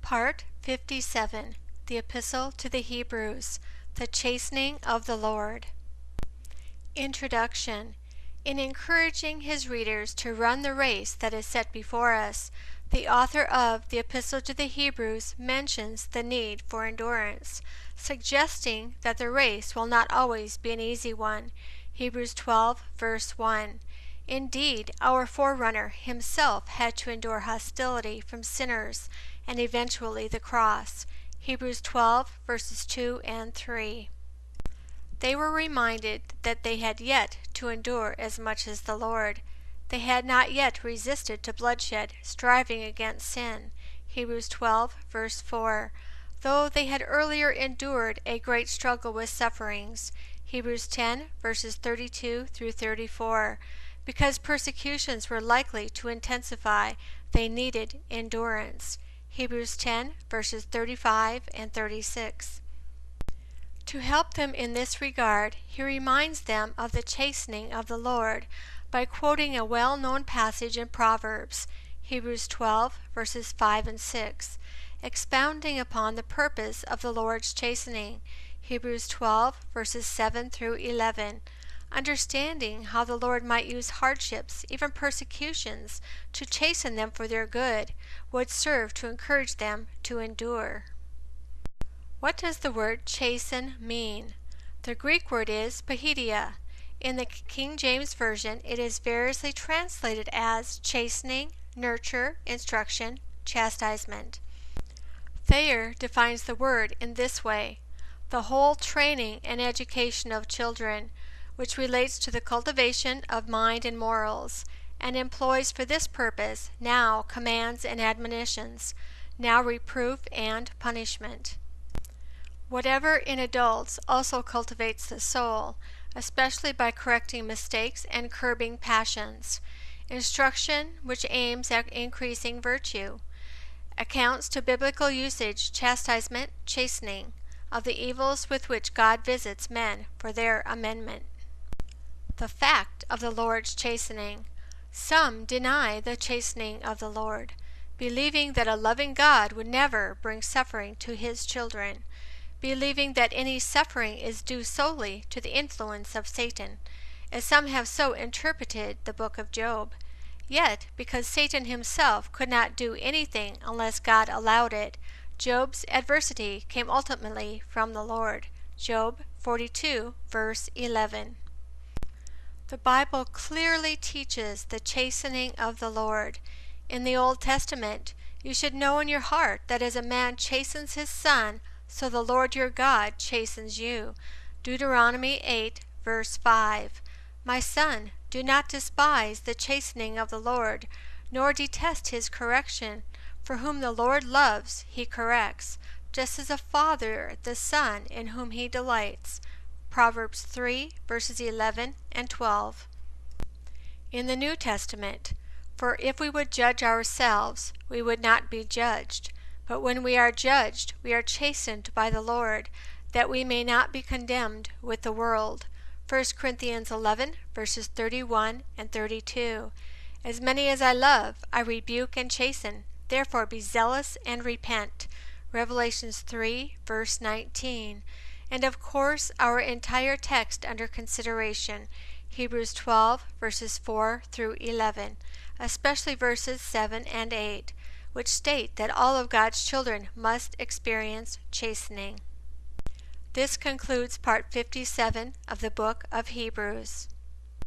Part 57, the Epistle to the Hebrews, the Chastening of the Lord. Introduction. In encouraging his readers to run the race that is set before us, the author of the Epistle to the Hebrews mentions the need for endurance, suggesting that the race will not always be an easy one. Hebrews 12, verse 1. Indeed, our forerunner himself had to endure hostility from sinners and eventually the cross. Hebrews 12, verses 2 and 3. They were reminded that they had yet to endure as much as the Lord. They had not yet resisted to bloodshed, striving against sin. Hebrews 12, verse 4. Though they had earlier endured a great struggle with sufferings. Hebrews 10, verses 32 through 34. Because persecutions were likely to intensify, they needed endurance. Hebrews 10, verses 35 and 36. To help them in this regard, he reminds them of the chastening of the Lord by quoting a well-known passage in Proverbs, Hebrews 12, verses 5 and 6, expounding upon the purpose of the Lord's chastening, Hebrews 12, verses 7 through 11, understanding how the Lord might use hardships, even persecutions, to chasten them for their good, would serve to encourage them to endure. What does the word chasten mean? The Greek word is paideia. In the King James Version, it is variously translated as chastening, nurture, instruction, chastisement. Thayer defines the word in this way: the whole training and education of children, which relates to the cultivation of mind and morals, and employs for this purpose now commands and admonitions, now reproof and punishment. Whatever in adults also cultivates the soul, especially by correcting mistakes and curbing passions. Instruction, which aims at increasing virtue. Accounts to biblical usage, chastisement, chastening, of the evils with which God visits men for their amendment. The fact of the Lord's chastening. Some deny the chastening of the Lord, believing that a loving God would never bring suffering to his children, believing that any suffering is due solely to the influence of Satan, as some have so interpreted the book of Job. Yet, because Satan himself could not do anything unless God allowed it, Job's adversity came ultimately from the Lord. Job 42, verse 11. The Bible clearly teaches the chastening of the Lord. In the Old Testament, you should know in your heart that as a man chastens his son, so the Lord your God chastens you. Deuteronomy 8, verse 5. My son, do not despise the chastening of the Lord, nor detest his correction, for whom the Lord loves he corrects, just as a father the son in whom he delights. Proverbs 3, verses 11 and 12. In the New Testament, for if we would judge ourselves, we would not be judged. But when we are judged, we are chastened by the Lord, that we may not be condemned with the world. 1 Corinthians 11, verses 31 and 32. As many as I love, I rebuke and chasten. Therefore be zealous and repent. Revelations 3, verse 19. And of course, our entire text under consideration, Hebrews 12, verses 4 through 11, especially verses 7 and 8, which state that all of God's children must experience chastening. This concludes part 57 of the book of Hebrews.